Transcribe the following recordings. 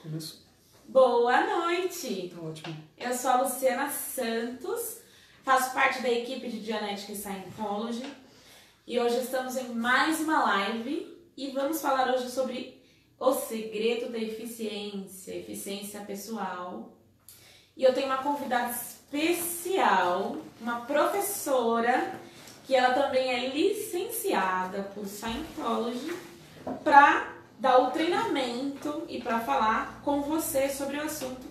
Começou. Boa noite! Tá ótimo. Eu sou a Luciana Santos, faço parte da equipe de Dianética e Scientology e hoje estamos em mais uma live e vamos falar hoje sobre o segredo da eficiência pessoal. E eu tenho uma convidada especial, uma professora, que ela também é licenciada por Scientology, para dar o treinamento e para falar com você sobre o assunto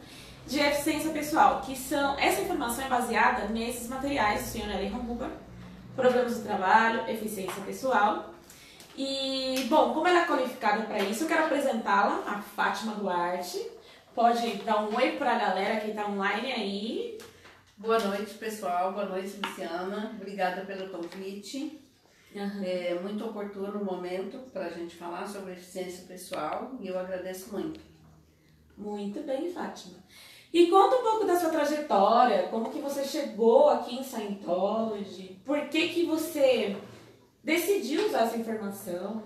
de eficiência pessoal, que são, essa informação é baseada nesses materiais do Sr. L. Ron Hubbard, Problemas do Trabalho, Eficiência Pessoal. E, bom, como ela é qualificada para isso, eu quero apresentá-la, a Fátima Duarte. Pode dar um oi para a galera que está online aí. Boa noite, pessoal. Boa noite, Luciana. Obrigada pelo convite. É muito oportuno o momento para a gente falar sobre eficiência pessoal e eu agradeço muito. Muito bem, Fátima. E conta um pouco da sua trajetória, como que você chegou aqui em Scientology, por que você decidiu usar essa informação?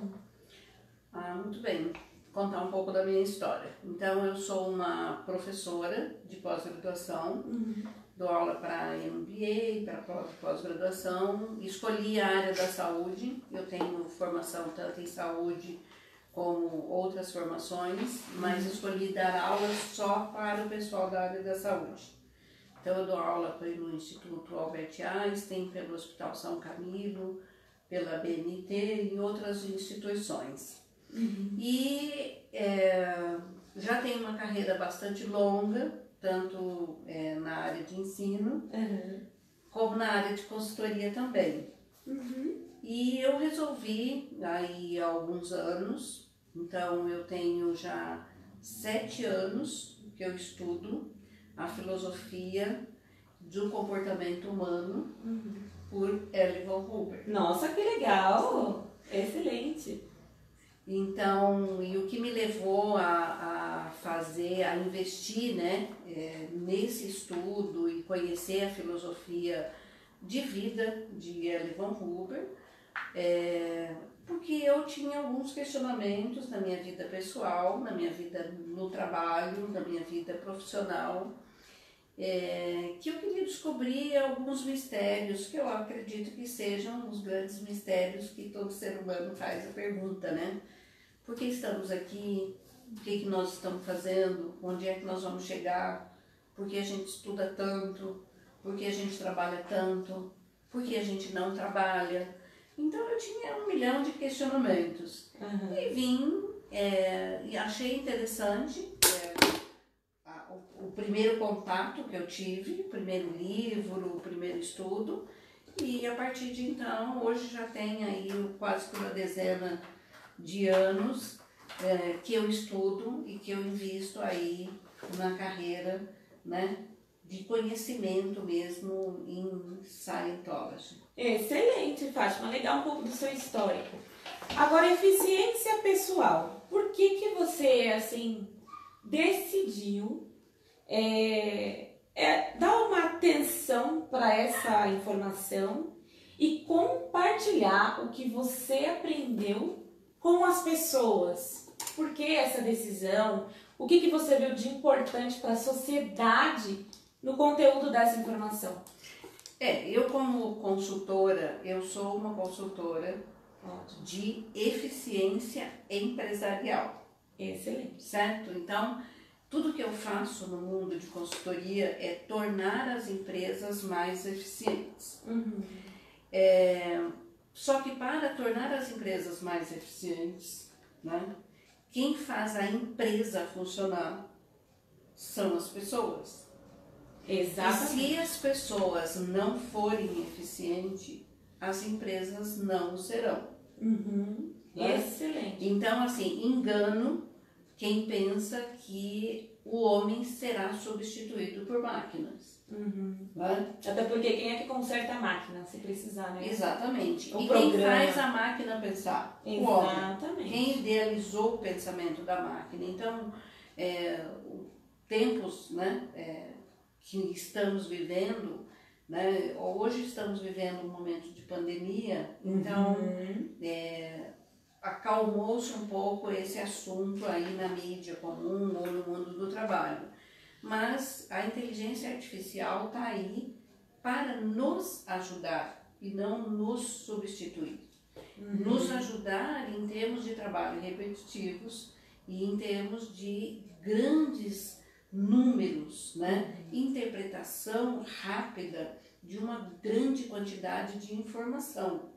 Muito bem. Vou contar um pouco da minha história. Então, eu sou uma professora de pós-graduação, dou aula para MBA, para pós-graduação, escolhi a área da saúde, eu tenho formação tanto em saúde como outras formações, mas escolhi dar aulas só para o pessoal da área da saúde. Então eu dou aula pelo Instituto Albert Einstein, pelo Hospital São Camilo, pela BNT e outras instituições. E já tenho uma carreira bastante longa, tanto na área de ensino, como na área de consultoria também. E eu resolvi, aí há alguns anos, então eu tenho já 7 anos que eu estudo a filosofia do comportamento humano por L. Ron Hubbard. Nossa, que legal! Excelente! Então, e o que me levou a fazer, a investir, né, nesse estudo e conhecer a filosofia de vida de L. Ron Hubbard, porque eu tinha alguns questionamentos na minha vida pessoal, na minha vida no trabalho, na minha vida profissional, que eu queria descobrir alguns mistérios, que eu acredito que sejam os grandes mistérios que todo ser humano faz a pergunta, né? Por que estamos aqui? O que nós estamos fazendo? Onde é que nós vamos chegar? Por que a gente estuda tanto? Por que a gente trabalha tanto? Por que a gente não trabalha? Então eu tinha 1 milhão de questionamentos. E vim e achei interessante o primeiro contato que eu tive, o primeiro livro, o primeiro estudo. E a partir de então, hoje já tem aí quase uma dezena de anos que eu estudo e que eu invisto aí na carreira, né, de conhecimento mesmo em Scientology. Excelente, Fátima. Legal um pouco do seu histórico. Agora, eficiência pessoal. Por que você, assim, decidiu dar uma atenção para essa informação e compartilhar o que você aprendeu com as pessoas? Por que essa decisão? O que você viu de importante para a sociedade no conteúdo dessa informação? Eu como consultora, eu sou uma consultora de eficiência empresarial. Excelente. Certo? Então, tudo que eu faço no mundo de consultoria é tornar as empresas mais eficientes. Só que para tornar as empresas mais eficientes, né, quem faz a empresa funcionar são as pessoas. Exatamente. E se as pessoas não forem eficientes, as empresas não serão. Né? Excelente. Então, assim, engano quem pensa que o homem será substituído por máquinas. Né? Até porque quem é que conserta a máquina, se precisar, né? Exatamente. O e programa. quem faz a máquina pensar? O homem. Exatamente. Quem idealizou o pensamento da máquina. Então, tempos, né, que estamos vivendo, né, hoje estamos vivendo um momento de pandemia, então acalmou-se um pouco esse assunto aí na mídia comum ou no mundo do trabalho. Mas a inteligência artificial está aí para nos ajudar e não nos substituir. Nos ajudar em termos de trabalho repetitivos e em termos de grandes números, né? Interpretação rápida de uma grande quantidade de informação.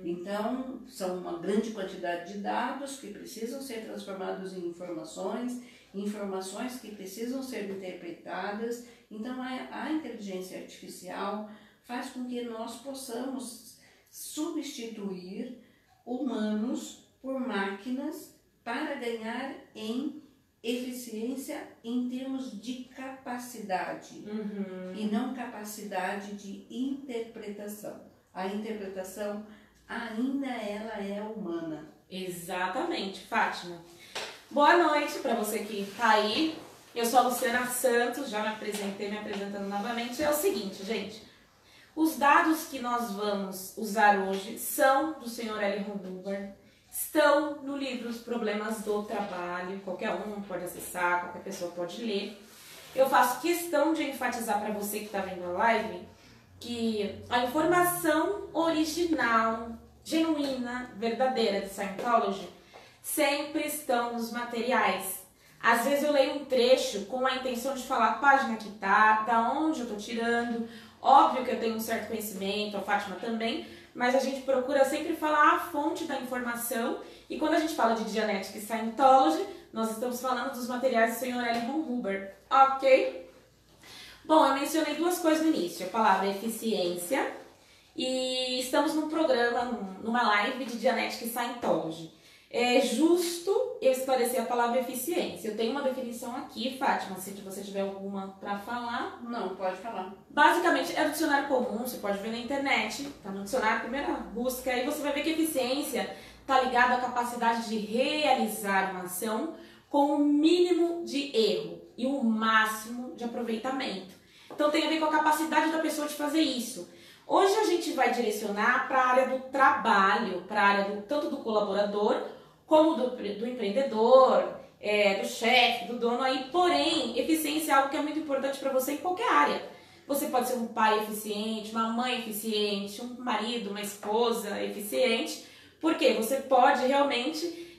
Então, são uma grande quantidade de dados que precisam ser transformados em informações, informações que precisam ser interpretadas. Então, a inteligência artificial faz com que nós possamos substituir humanos por máquinas para ganhar em eficiência em termos de capacidade e não capacidade de interpretação. A interpretação ainda ela é humana. Exatamente, Fátima. Boa noite para você que está aí. Eu sou a Luciana Santos, já me apresentei, me apresentando novamente. É o seguinte, gente. Os dados que nós vamos usar hoje são do Sr. L. Ron Hubbard, estão no livro Os Problemas do Trabalho, qualquer um pode acessar, qualquer pessoa pode ler. Eu faço questão de enfatizar para você que está vendo a live que a informação original, genuína, verdadeira de Scientology sempre estão nos materiais. Às vezes eu leio um trecho com a intenção de falar a página que tá, da onde eu estou tirando. Óbvio que eu tenho um certo conhecimento, a Fátima também, mas a gente procura sempre falar a fonte da informação. E quando a gente fala de Dianética e Scientology, nós estamos falando dos materiais do Sr. L. Ron Hubbard, ok? Bom, eu mencionei duas coisas no início, a palavra eficiência, e estamos num programa, numa live de Dianética e Scientology. É justo eu esclarecer a palavra eficiência. Eu tenho uma definição aqui, Fátima, se você tiver alguma para falar. Não, pode falar. Basicamente, é do dicionário comum, você pode ver na internet, tá no dicionário, primeira busca, aí você vai ver que eficiência está ligada à capacidade de realizar uma ação com o mínimo de erro e o máximo de aproveitamento. Então tem a ver com a capacidade da pessoa de fazer isso. Hoje a gente vai direcionar para a área do trabalho, para a área tanto do colaborador como do empreendedor, do chefe, do dono aí. Porém, eficiência é algo que é muito importante para você em qualquer área. Você pode ser um pai eficiente, uma mãe eficiente, um marido, uma esposa eficiente, porque você pode realmente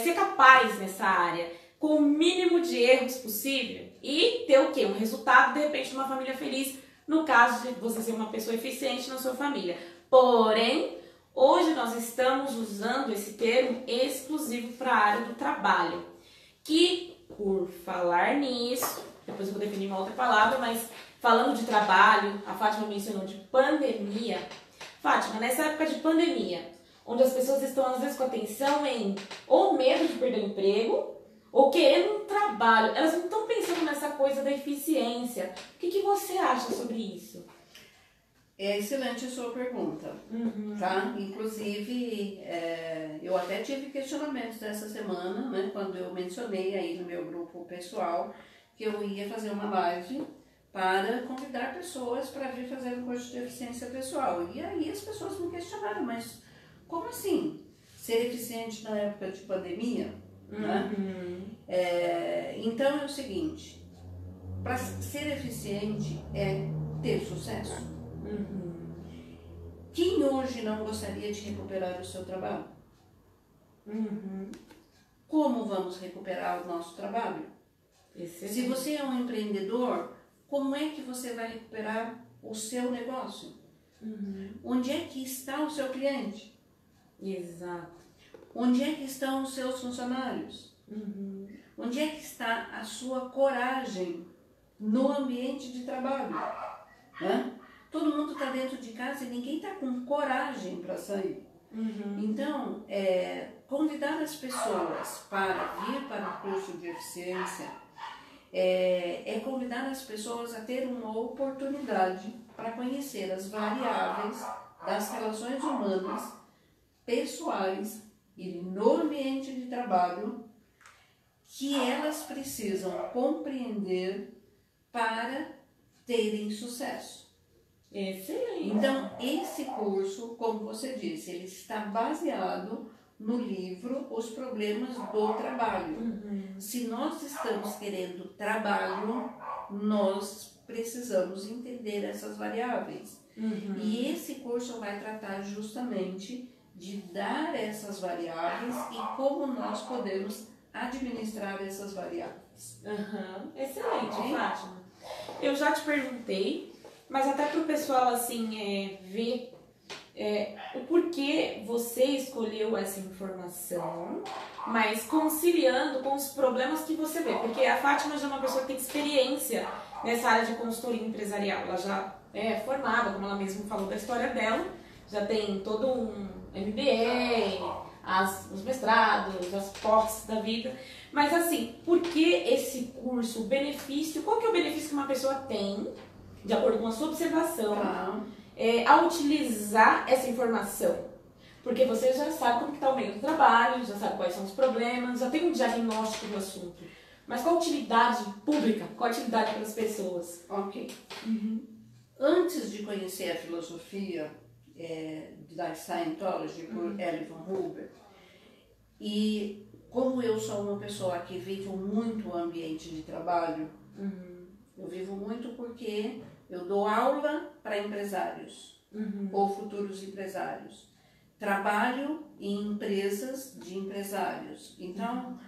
ser capaz nessa área, com o mínimo de erros possível e ter o quê? Um resultado, de repente, de uma família feliz, no caso de você ser uma pessoa eficiente na sua família. Porém, hoje nós estamos usando esse termo exclusivo para a área do trabalho, que, por falar nisso, depois eu vou definir uma outra palavra, mas falando de trabalho, a Fátima mencionou de pandemia. Fátima, nessa época de pandemia, onde as pessoas estão às vezes com atenção em ou medo de perder o emprego, ou querendo um trabalho, elas não estão pensando nessa coisa da eficiência. O que você acha sobre isso? É excelente a sua pergunta, tá? Inclusive, eu até tive questionamentos dessa semana, né? Quando eu mencionei aí no meu grupo pessoal que eu ia fazer uma live para convidar pessoas para vir fazer um curso de eficiência pessoal. E aí as pessoas me questionaram, mas como assim? Ser eficiente na época de pandemia? Né? Então é o seguinte, para ser eficiente é ter sucesso. Quem hoje não gostaria de recuperar o seu trabalho? Como vamos recuperar o nosso trabalho? Se você é um empreendedor, como é que você vai recuperar o seu negócio? Onde é que está o seu cliente? Exato. Onde é que estão os seus funcionários? Onde é que está a sua coragem no ambiente de trabalho? Todo mundo está dentro de casa e ninguém está com coragem para sair. Então, convidar as pessoas para vir para o curso de eficiência é convidar as pessoas a ter uma oportunidade para conhecer as variáveis das relações humanas, pessoais e no ambiente de trabalho que elas precisam compreender para terem sucesso. Excelente. Então, esse curso, como você disse, ele está baseado no livro Os Problemas do Trabalho. Se nós estamos querendo trabalho, nós precisamos entender essas variáveis. E esse curso vai tratar justamente de dar essas variáveis e como nós podemos administrar essas variáveis. Excelente, Fátima. Eu já te perguntei, mas até para o pessoal assim ver o porquê você escolheu essa informação, mas conciliando com os problemas que você vê. Porque a Fátima já é uma pessoa que tem experiência nessa área de consultoria empresarial. Ela já é formada, como ela mesma falou da história dela, já tem todo um MBA, os mestrados, as pós da vida. Mas assim, por que esse curso, o benefício, qual que é o benefício que uma pessoa tem, de acordo com a sua observação, ao utilizar essa informação? Porque você já sabe como está o meio do trabalho, já sabe quais são os problemas, já tem um diagnóstico do assunto. Mas qual a utilidade pública, qual a utilidade para as pessoas? Ok. Antes de conhecer a filosofia da Scientology por L. Ron Hubbard, e como eu sou uma pessoa que vivo muito o ambiente de trabalho, eu vivo muito porque eu dou aula para empresários ou futuros empresários. Trabalho em empresas de empresários. Então,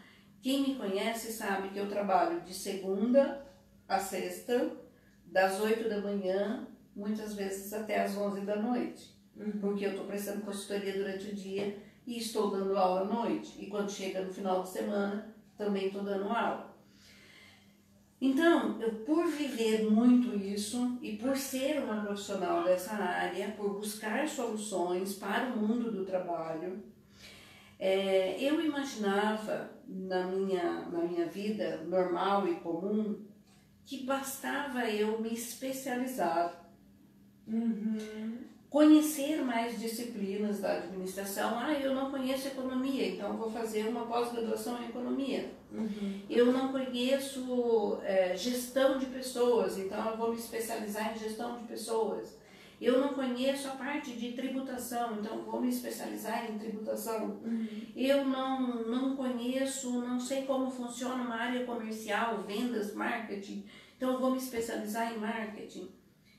quem me conhece sabe que eu trabalho de segunda a sexta, das 8 da manhã, muitas vezes até as 11 da noite. Porque eu estou prestando consultoria durante o dia e estou dando aula à noite. E quando chega no final de semana, também estou dando aula. Então, por viver muito isso e por ser uma profissional dessa área, por buscar soluções para o mundo do trabalho, eu imaginava na minha vida normal e comum que bastava eu me especializar, conhecer mais disciplinas da administração. Eu não conheço economia, então vou fazer uma pós-graduação em economia. Eu não conheço gestão de pessoas, então eu vou me especializar em gestão de pessoas. Eu não conheço a parte de tributação, então vou me especializar em tributação. Eu não conheço, não sei como funciona uma área comercial, vendas, marketing, então eu vou me especializar em marketing.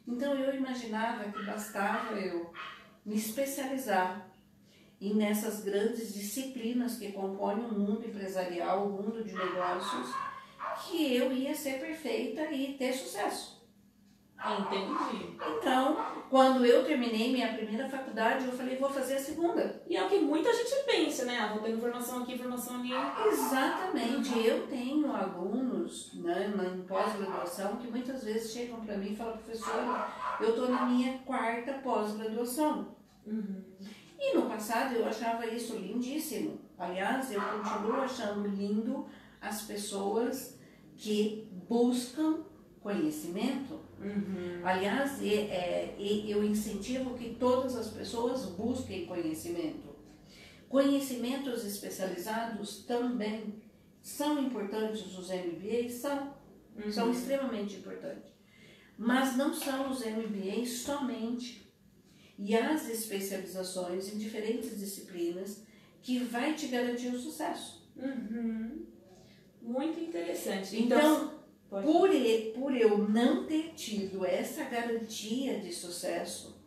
Então eu imaginava que bastava eu me especializar nessas grandes disciplinas que compõem o mundo empresarial, o mundo de negócios, que eu ia ser perfeita e ter sucesso. Entendi. Então, quando eu terminei minha primeira faculdade, eu falei, vou fazer a segunda. E é o que muita gente pensa, né? Vou ter informação aqui, informação ali. Exatamente. Eu tenho alunos, né, em pós-graduação que muitas vezes chegam para mim e falam, professora, eu estou na minha 4ª pós-graduação. E no passado eu achava isso lindíssimo. Aliás, eu continuo achando lindo as pessoas que buscam conhecimento. Aliás, eu incentivo que todas as pessoas busquem conhecimento. Conhecimentos especializados também são importantes. Os MBAs são extremamente importantes, mas não são os MBAs somente. E as especializações em diferentes disciplinas que vai te garantir o sucesso. Muito interessante. Então por eu não ter tido essa garantia de sucesso,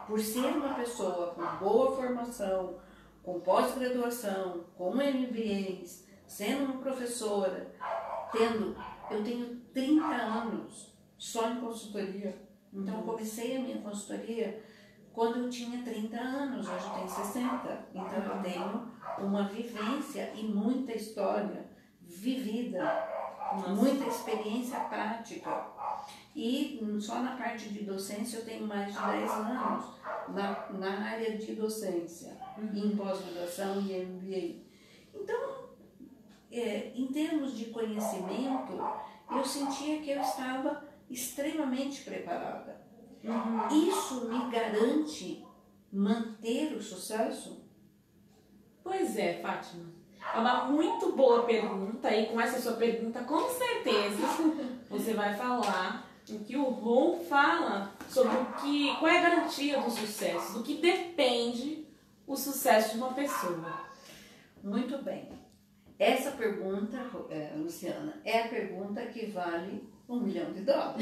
por ser uma pessoa com boa formação, com pós-graduação, com MBAs, sendo uma professora, eu tenho 30 anos só em consultoria. Então eu comecei a minha consultoria quando eu tinha 30 anos, hoje eu tenho 60. Então eu tenho uma vivência e muita história vivida. Muita experiência prática. E só na parte de docência eu tenho mais de 10 anos na área de docência, em pós-graduação e MBA. Então, em termos de conhecimento, eu sentia que eu estava extremamente preparada. Isso me garante manter o sucesso? Pois é, Fátima. É uma muito boa pergunta e com essa sua pergunta, com certeza, você vai falar o que o Ron fala sobre qual é a garantia do sucesso, do que depende o sucesso de uma pessoa? Muito bem. Essa pergunta, Luciana, é a pergunta que vale $1 milhão. $1 milhão,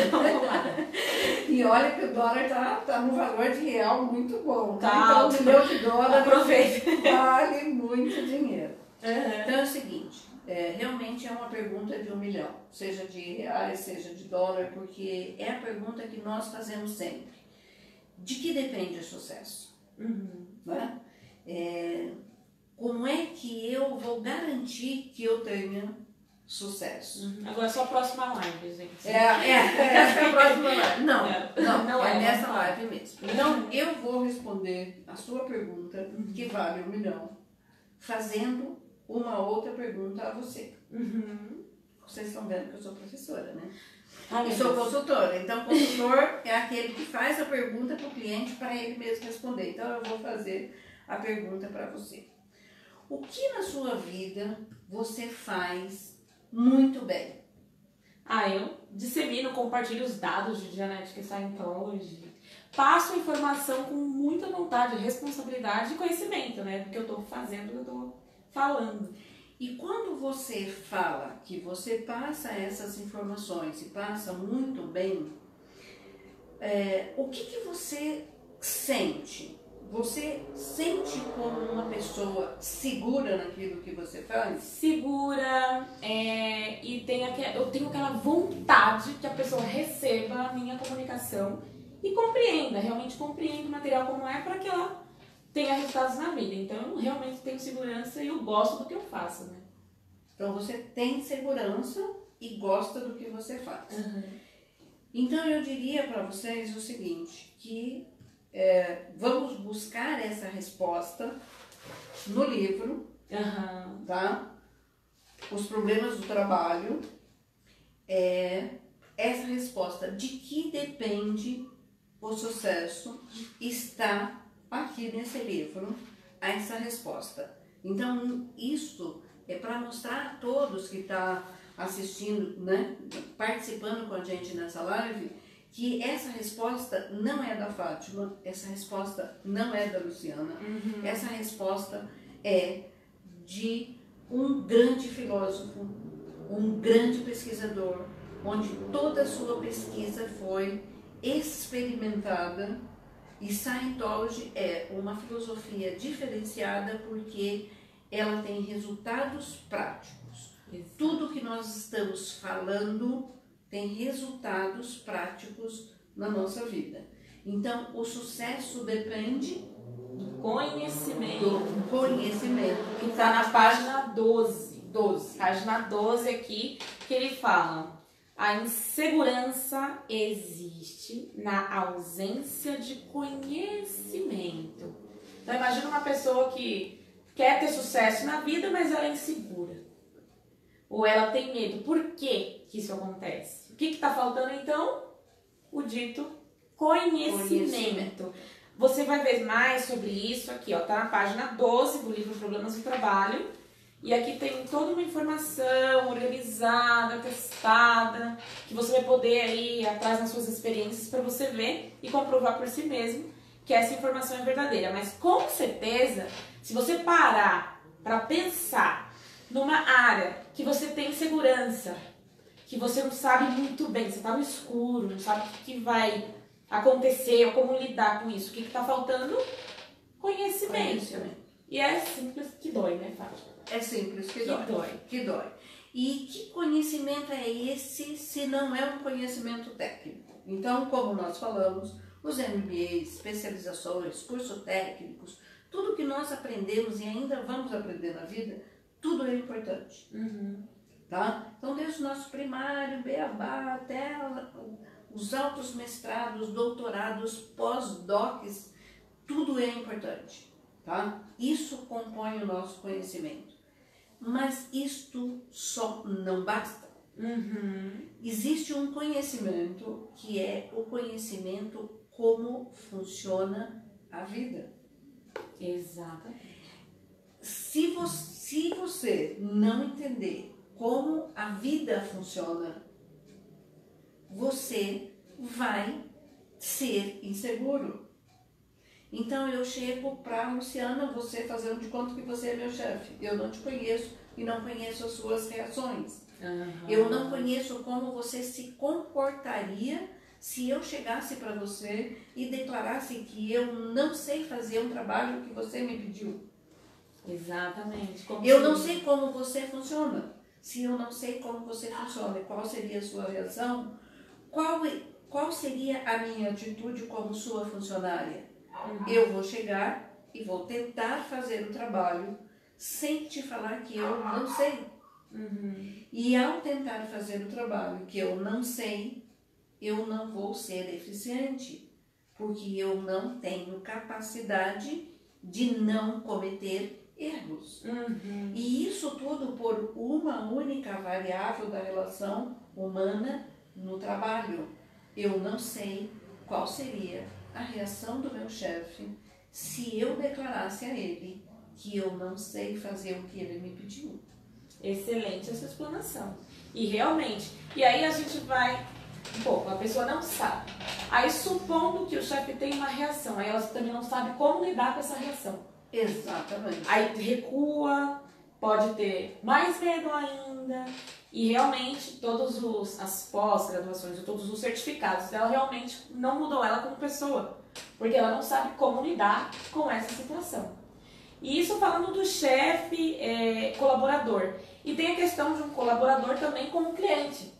vamos lá. E olha que o dólar tá num valor de real muito bom. Tá, então $1 milhão aproveita. Vale muito dinheiro. Uhum. Então é o seguinte, realmente é uma pergunta de $1 milhão, seja de reais, seja de dólar, porque é a pergunta que nós fazemos sempre. De que depende o sucesso? Uhum. Né? Como é que eu vou garantir que eu tenha sucesso? Agora é só a próxima live, gente. Essa é a próxima live. Não é nessa live mesmo. Então, eu vou responder a sua pergunta, que vale $1 milhão, fazendo uma outra pergunta a você. Vocês estão vendo que eu sou professora, né? E sou consultora. Então, consultor é aquele que faz a pergunta para o cliente para ele mesmo responder. Então, eu vou fazer a pergunta para você. O que na sua vida você faz muito bem? Eu dissemino, compartilho os dados de Genetic Scientology. Passo a informação com muita vontade, responsabilidade e conhecimento, né? Do que eu estou fazendo, do que eu estou falando. E quando você fala que você passa essas informações e passa muito bem, o que você sente? Você sente como uma pessoa segura naquilo que você faz? Segura, e eu tenho aquela vontade que a pessoa receba a minha comunicação e compreenda, realmente compreenda o material como é para que ela tenha resultados na vida. Então eu realmente tenho segurança e eu gosto do que eu faço, né? Então você tem segurança e gosta do que você faz. Uhum. Então eu diria para vocês o seguinte, que vamos buscar essa resposta no livro, tá? Os problemas do trabalho, essa resposta de que depende o sucesso está aqui nesse livro, essa resposta. Então isso é para mostrar a todos que estão assistindo, né, participando com a gente nessa live, que essa resposta não é da Fátima, essa resposta não é da Luciana, essa resposta é de um grande filósofo, um grande pesquisador, onde toda a sua pesquisa foi experimentada, e Scientology é uma filosofia diferenciada porque ela tem resultados práticos. Exato. Tudo que nós estamos falando tem resultados práticos na nossa vida. Então, o sucesso depende do conhecimento. Do conhecimento. Que está na página 12. Página 12 aqui, que ele fala: a insegurança existe na ausência de conhecimento. Então, imagina uma pessoa que quer ter sucesso na vida, mas ela é insegura. Ou ela tem medo. Por que isso acontece? O que está faltando, então? O dito conhecimento. Você vai ver mais sobre isso aqui, ó. Tá na página 12 do livro Problemas do Trabalho. E aqui tem toda uma informação organizada, testada, que você vai poder aí ir atrás nas suas experiências para você ver e comprovar por si mesmo que essa informação é verdadeira. Mas com certeza, se você parar para pensar numa área que você tem segurança, que você não sabe muito bem, você está no escuro, não sabe o que vai acontecer ou como lidar com isso, o que está faltando? Conhecimento. E é simples que dói, né, Fátima? É simples que dói. Que dói. E que conhecimento é esse se não é um conhecimento técnico? Então, como nós falamos, os MBAs, especializações, cursos técnicos, tudo que nós aprendemos e ainda vamos aprender na vida, tudo é importante. Tá? Então, desde o nosso primário, beabá, até os altos mestrados, doutorados, pós-docs, tudo é importante. Tá? Isso compõe o nosso conhecimento. Mas isto só não basta. Existe um conhecimento que é o conhecimento como funciona a vida. Exato. Se você não entender como a vida funciona, você vai ser inseguro. Então eu chego para Luciana, você fazendo de conta que você é meu chefe. Eu não te conheço e não conheço as suas reações. Eu não conheço como você se comportaria se eu chegasse para você e declarasse que eu não sei fazer um trabalho que você me pediu. Exatamente. Eu não sei como você funciona. Se eu não sei como você funciona, qual seria a sua reação? Qual seria a minha atitude como sua funcionária? Eu vou chegar e vou tentar fazer o trabalho sem te falar que eu não sei. E ao tentar fazer o trabalho que eu não sei, eu não vou ser eficiente, porque eu não tenho capacidade de não cometer erros. E isso tudo por uma única variável da relação humana no trabalho. Eu não sei qual seria a reação do meu chefe se eu declarasse a ele que eu não sei fazer o que ele me pediu. Excelente essa explanação. E realmente, e aí a gente vai, a pessoa não sabe. Aí supondo que o chefe tem uma reação, aí ela também não sabe como lidar com essa reação. Exatamente. Aí recua, pode ter mais medo ainda. E realmente todas as pós-graduações, todos os certificados dela realmente não mudou ela como pessoa. Porque ela não sabe como lidar com essa situação. E isso falando do chefe, colaborador. E tem a questão de um colaborador também como cliente.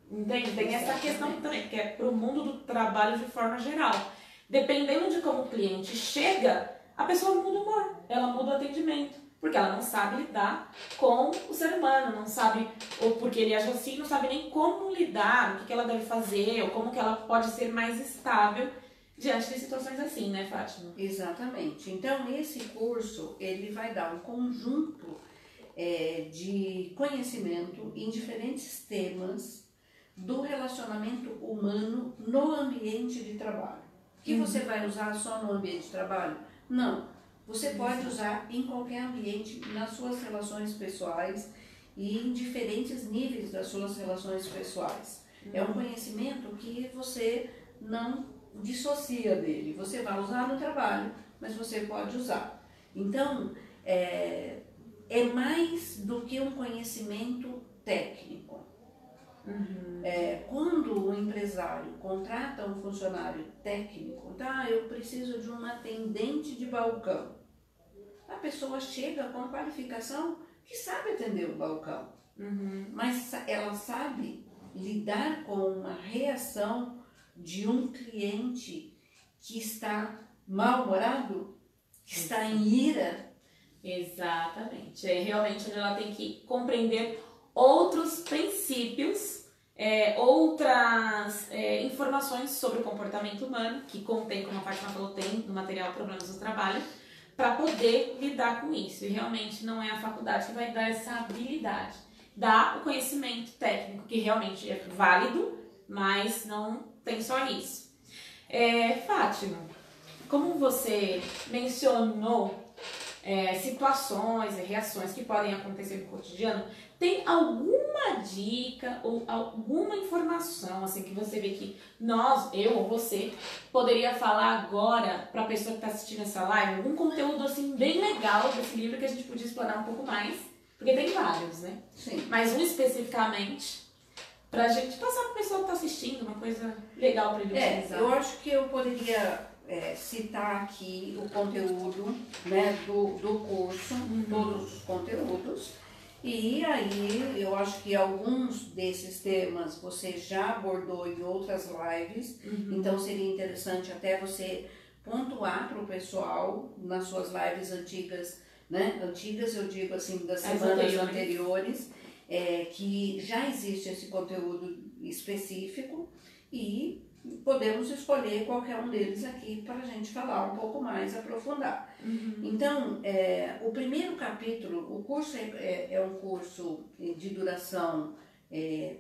Entende? Tem essa questão também, que é para o mundo do trabalho de forma geral. Dependendo de como o cliente chega, a pessoa muda o humor, ela muda o atendimento. Porque ela não sabe lidar com o ser humano, não sabe, ou porque ele age assim, não sabe nem como lidar, o que ela deve fazer, ou como que ela pode ser mais estável diante de situações assim, né, Fátima? Exatamente. Então, esse curso, ele vai dar um conjunto de conhecimento em diferentes temas do relacionamento humano no ambiente de trabalho. Que você vai usar só no ambiente de trabalho? Não. Você pode usar em qualquer ambiente, nas suas relações pessoais e em diferentes níveis das suas relações pessoais. É um conhecimento que você não dissocia dele. Você vai usar no trabalho, mas você pode usar. Então, é mais do que um conhecimento técnico. Quando um empresário contrata um funcionário técnico, eu preciso de um atendente de balcão. A pessoa chega com qualificação que sabe atender o balcão, mas ela sabe lidar com uma reação de um cliente que está mal-humorado, que está em ira. Exatamente. É realmente onde ela tem que compreender outros princípios, outras informações sobre o comportamento humano, que contém, como a Fátima falou, tem no material Problemas do Trabalho, para poder lidar com isso. E realmente não é a faculdade que vai dar essa habilidade. Dá o conhecimento técnico, que realmente é válido, mas não tem só isso. Fátima, como você mencionou situações e reações que podem acontecer no cotidiano, tem alguma dica ou alguma informação assim que você vê que eu ou você, poderia falar agora para a pessoa que está assistindo essa live? Algum conteúdo assim bem legal desse livro que a gente podia explorar um pouco mais? Porque tem vários, né? Sim. Mas um especificamente, para a gente passar para a pessoa que está assistindo, uma coisa legal para ele utilizar. Eu acho que eu poderia citar aqui o conteúdo, né, do curso, todos os conteúdos. E aí, eu acho que alguns desses temas você já abordou em outras lives, então seria interessante até você pontuar para o pessoal nas suas lives antigas, né? Antigas, eu digo assim, das semanas anteriores, que já existe esse conteúdo específico e podemos escolher qualquer um deles aqui para a gente falar um pouco mais, aprofundar. Então, o primeiro capítulo, o curso é um curso de duração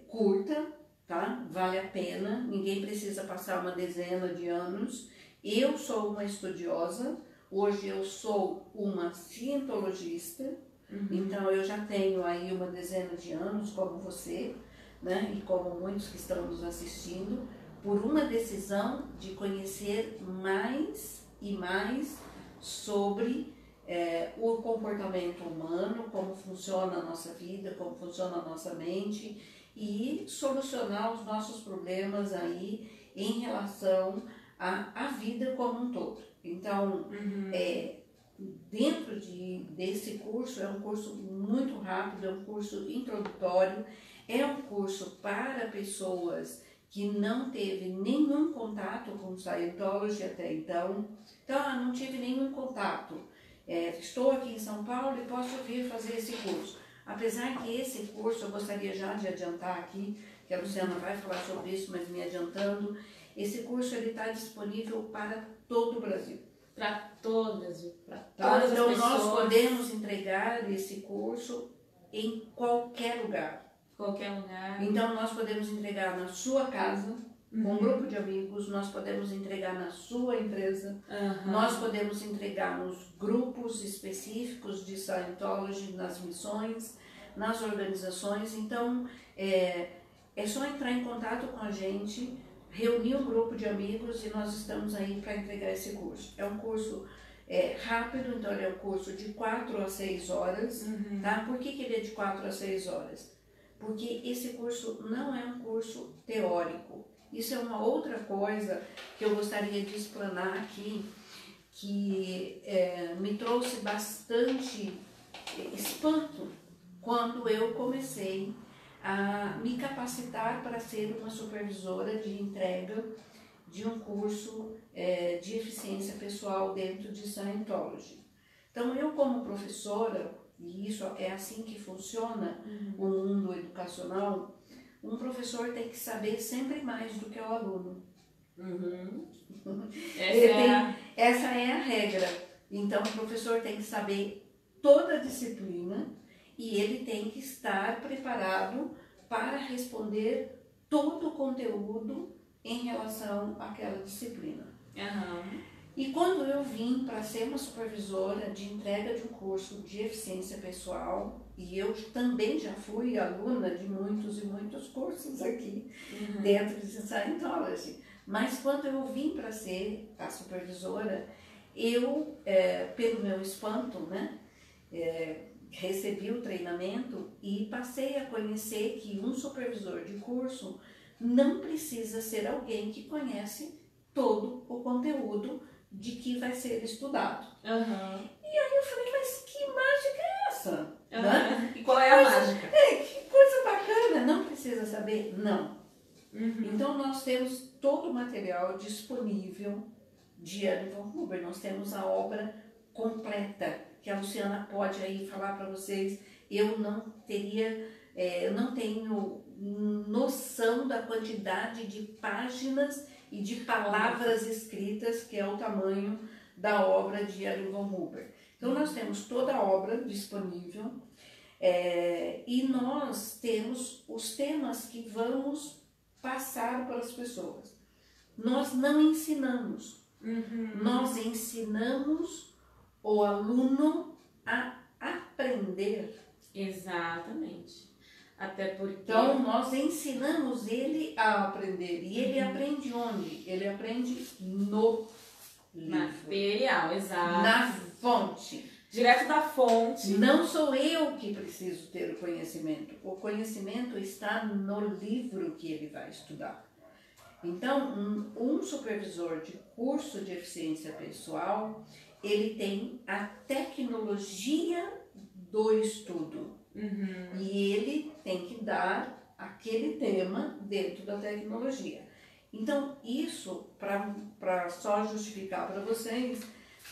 curta, tá? Vale a pena, ninguém precisa passar uma dezena de anos. Eu sou uma estudiosa, hoje eu sou uma cientologista, então eu já tenho aí uma dezena de anos, como você, né? E como muitos que estão nos assistindo, por uma decisão de conhecer mais e mais sobre o comportamento humano, como funciona a nossa vida, como funciona a nossa mente e solucionar os nossos problemas aí em relação à vida como um todo. Então, dentro desse curso, é um curso muito rápido, é um curso introdutório, é um curso para pessoas que não teve nenhum contato com Scientology até então. Então, não tive nenhum contato. Estou aqui em São Paulo e posso vir fazer esse curso. Apesar que esse curso, eu gostaria já de adiantar aqui, que a Luciana vai falar sobre isso, mas me adiantando, esse curso está disponível para todo o Brasil. Para todo o Brasil, para Tá? todas as Então, pessoas. nós podemos entregar esse curso em qualquer lugar. Qualquer lugar. Então, nós podemos entregar na sua casa, com um grupo de amigos, nós podemos entregar na sua empresa, nós podemos entregar nos grupos específicos de Scientology, nas missões, nas organizações. Então, é só entrar em contato com a gente, reunir um grupo de amigos e nós estamos aí para entregar esse curso. É um curso rápido, então ele é um curso de 4 a 6 horas. Tá? Por que ele é de 4 a 6 horas? Porque esse curso não é um curso teórico. Isso é uma outra coisa que eu gostaria de explanar aqui, que me trouxe bastante espanto quando eu comecei a me capacitar para ser uma supervisora de entrega de um curso de eficiência pessoal dentro de Scientology. Então, eu como professora, e isso é assim que funciona o mundo educacional, um professor tem que saber sempre mais do que o aluno. Essa é a regra. Então, o professor tem que saber toda a disciplina e ele tem que estar preparado para responder todo o conteúdo em relação àquela disciplina. E quando eu vim para ser uma supervisora de entrega de um curso de eficiência pessoal, e eu também já fui aluna de muitos e muitos cursos aqui dentro de Scientology, mas quando eu vim para ser a supervisora, eu, pelo meu espanto, né, recebi o treinamento e passei a conhecer que um supervisor de curso não precisa ser alguém que conhece todo o conteúdo de que vai ser estudado. E aí eu falei, mas que mágica é essa? Né? E qual é a mágica? Que coisa bacana, não precisa saber? Não. Então nós temos todo o material disponível de Erwin von Huber, nós temos a obra completa, que a Luciana pode aí falar para vocês. Eu não tenho noção da quantidade de páginas e de palavras escritas, que é o tamanho da obra de Erwin von Huber. Então nós temos toda a obra disponível e nós temos os temas que vamos passar para as pessoas. Nós não ensinamos, nós ensinamos o aluno a aprender. Exatamente. Até porque... Então, nós ensinamos ele a aprender. E ele aprende onde? Ele aprende no livro. Material, exato. Na fonte. Direto da fonte. Não sou eu que preciso ter o conhecimento. O conhecimento está no livro que ele vai estudar. Então, um supervisor de curso de eficiência pessoal, ele tem a tecnologia do estudo. E ele tem que dar aquele tema dentro da tecnologia. Então, isso, para só justificar para vocês,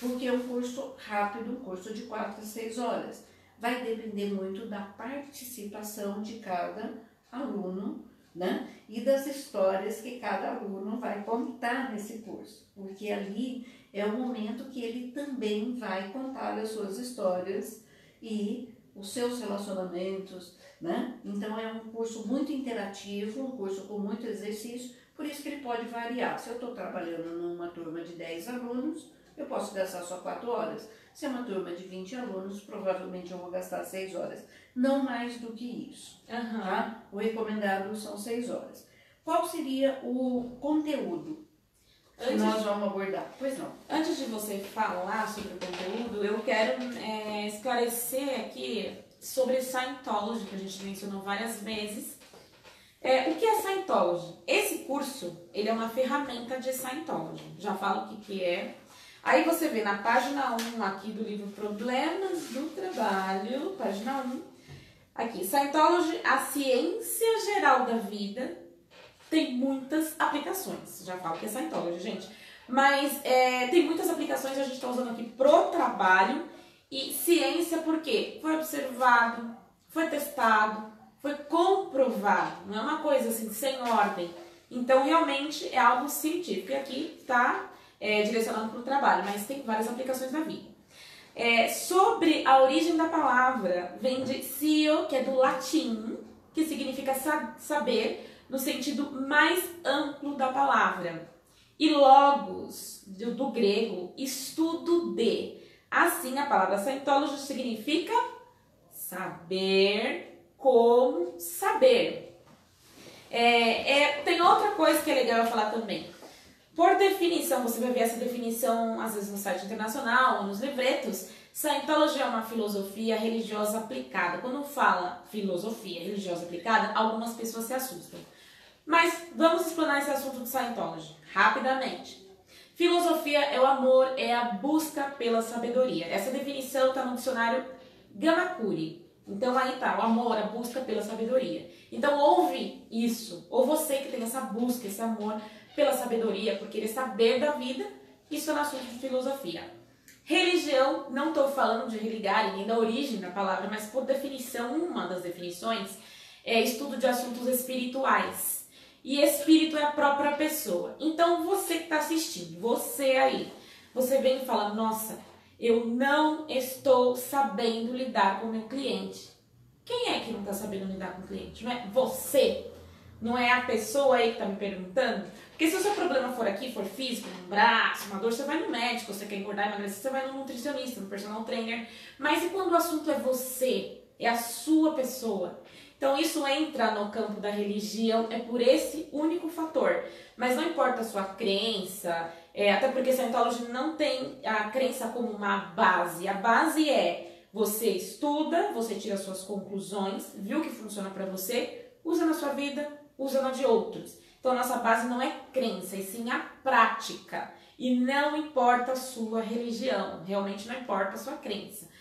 porque é um curso rápido, um curso de 4 a 6 horas. Vai depender muito da participação de cada aluno, né? E das histórias que cada aluno vai contar nesse curso. Porque ali é o momento que ele também vai contar as suas histórias e os seus relacionamentos, né? Então é um curso muito interativo, um curso com muito exercício, por isso que ele pode variar. Se eu estou trabalhando numa turma de 10 alunos, eu posso gastar só 4 horas. Se é uma turma de 20 alunos, provavelmente eu vou gastar 6 horas. Não mais do que isso. Tá? O recomendado são 6 horas. Qual seria o conteúdo? que nós vamos abordar. Pois não. Antes de você falar sobre o conteúdo, eu quero esclarecer aqui sobre Scientology, que a gente mencionou várias vezes. O que é Scientology? Esse curso, ele é uma ferramenta de Scientology. Já falo o que é. Aí você vê na página 1 aqui do livro Problemas do Trabalho, página 1, aqui, Scientology, a ciência geral da vida, tem muitas aplicações. Já falo que é Scientology, gente. Mas tem muitas aplicações, a gente está usando aqui pro trabalho. E ciência por quê? Foi observado, foi testado, foi comprovado. Não é uma coisa assim, sem ordem. Então, realmente, é algo científico. E aqui está direcionado para o trabalho, mas tem várias aplicações na vida. Sobre a origem da palavra, vem de scio, que é do latim, que significa saber, no sentido mais amplo da palavra. E logos, do grego, estudo de. Assim, a palavra Scientology significa saber como saber. Tem outra coisa que é legal eu falar também. Por definição, você vai ver essa definição às vezes no site internacional ou nos livretos. Scientology é uma filosofia religiosa aplicada. Quando fala filosofia religiosa aplicada, algumas pessoas se assustam. Mas vamos explanar esse assunto de Scientology rapidamente. Filosofia é o amor, é a busca pela sabedoria. Essa definição está no dicionário Gamakuri. Então aí tá, o amor, a busca pela sabedoria. Então ouve isso, ou você que tem essa busca, esse amor pela sabedoria, por querer saber da vida, isso é no assunto de filosofia. Religião, não estou falando de religar nem da origem da palavra, mas por definição, uma das definições é estudo de assuntos espirituais. E espírito é a própria pessoa. Então você que está assistindo, você aí, você vem e fala, nossa, eu não estou sabendo lidar com o meu cliente. Quem é que não está sabendo lidar com o cliente? Não é você? Não é a pessoa aí que está me perguntando? Porque se o seu problema for aqui, for físico, um braço, uma dor, você vai no médico. Você quer engordar, emagrecer, você vai no nutricionista, no personal trainer. Mas e quando o assunto é você? É a sua pessoa? Então isso entra no campo da religião, é por esse único fator. Mas não importa a sua crença, até porque Scientology não tem a crença como uma base. A base é você estuda, você tira suas conclusões, viu que funciona para você, usa na sua vida, usa na de outros. Então a nossa base não é crença, e sim a prática. E não importa a sua religião, realmente não importa a sua crença.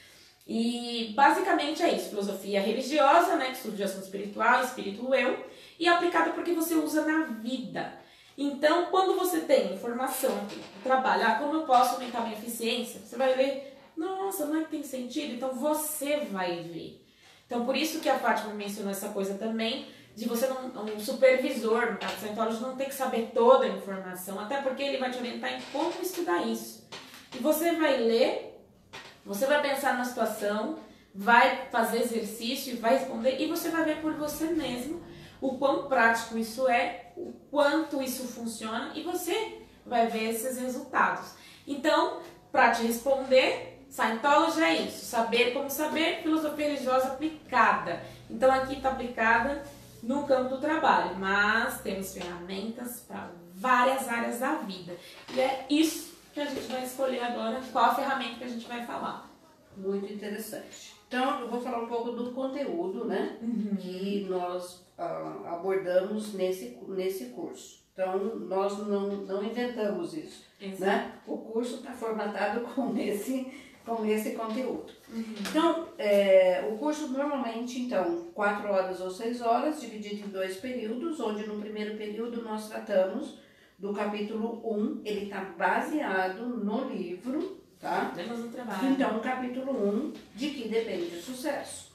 E basicamente é isso, filosofia religiosa, né, que estuda de assunto espiritual, espírito eu, e aplicada porque você usa na vida. Então, quando você tem informação aqui, trabalhar, como eu posso aumentar minha eficiência, você vai ver, nossa, não é que tem sentido? Então você vai ver. Então, por isso que a Fátima mencionou essa coisa também, de você um supervisor, no caso do Scientology, não ter que saber toda a informação, até porque ele vai te orientar em como estudar isso. E você vai ler, você vai pensar na situação, vai fazer exercício, vai responder, e você vai ver por você mesmo o quão prático isso é, o quanto isso funciona, e você vai ver esses resultados. Então, para te responder, Scientology é isso, saber como saber, filosofia religiosa aplicada. Então aqui está aplicada no campo do trabalho, mas temos ferramentas para várias áreas da vida. E é isso que a gente vai escolher agora, qual a ferramenta que a gente vai falar. Muito interessante. Então, eu vou falar um pouco do conteúdo, né, que nós abordamos nesse curso. Então, nós não inventamos isso, né? O curso está formatado com esse conteúdo. Então, o curso normalmente, então, 4 horas ou 6 horas, dividido em 2 períodos, onde no primeiro período nós tratamos do capítulo 1, ele está baseado no livro, tá? Então, o capítulo 1, de que depende o sucesso.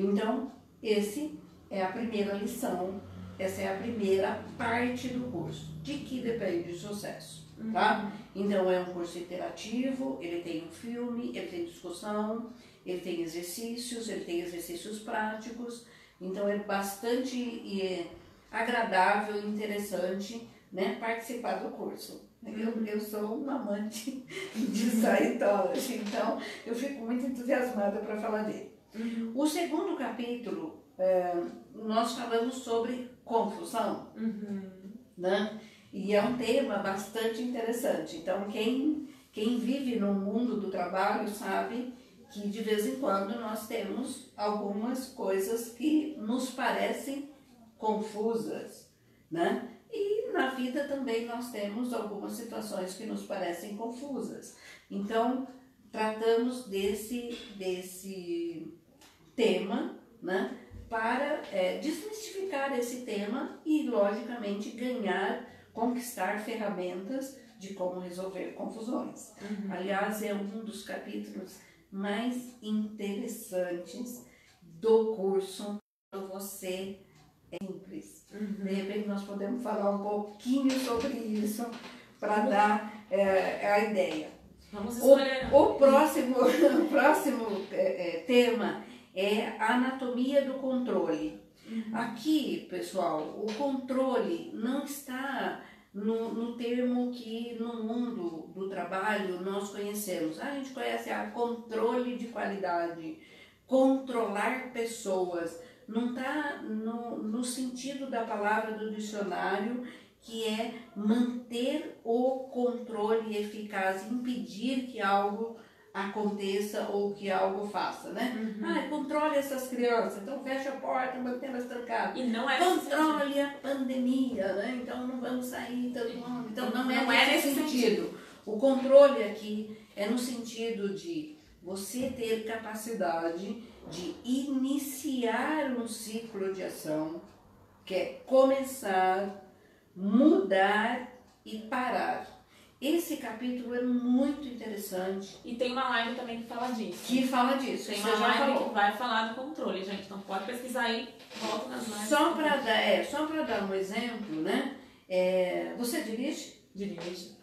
Então, esse é a primeira lição, essa é a primeira parte do curso, de que depende o sucesso, tá? Então, é um curso interativo, ele tem um filme, ele tem discussão, ele tem exercícios práticos, então é bastante agradável e interessante, né, participar do curso. Eu sou uma amante de Scientology, então eu fico muito entusiasmada para falar dele. O segundo capítulo, nós falamos sobre confusão, né? E é um tema bastante interessante. Então, quem vive no mundo do trabalho sabe que de vez em quando nós temos algumas coisas que nos parecem confusas, né? E na vida também nós temos algumas situações que nos parecem confusas. Então, tratamos desse tema, né? Para desmistificar esse tema e, logicamente, conquistar ferramentas de como resolver confusões. Aliás, é um dos capítulos mais interessantes do curso. Você é simples. De repente nós podemos falar um pouquinho sobre isso para dar a ideia. Vamos escolher. O próximo tema é a anatomia do controle. Aqui, pessoal, o controle não está no termo que no mundo do trabalho nós conhecemos. A gente conhece controle de qualidade, controlar pessoas. Não está no sentido da palavra do dicionário, que é manter o controle eficaz, impedir que algo aconteça ou que algo faça, né? Controle essas crianças, então fecha a porta, mantê-las trancadas. E não é controle a pandemia, né? Então não vamos sair todo mundo. Então não é nesse sentido. O controle aqui é no sentido de você ter capacidade de iniciar um ciclo de ação, que é começar, mudar e parar. Esse capítulo é muito interessante. E tem uma live também que fala disso. Que fala disso. Tem uma live que vai falar do controle, gente. Então pode pesquisar aí, volta nas lives. Só para dar um exemplo, né? Você dirige? Dirige.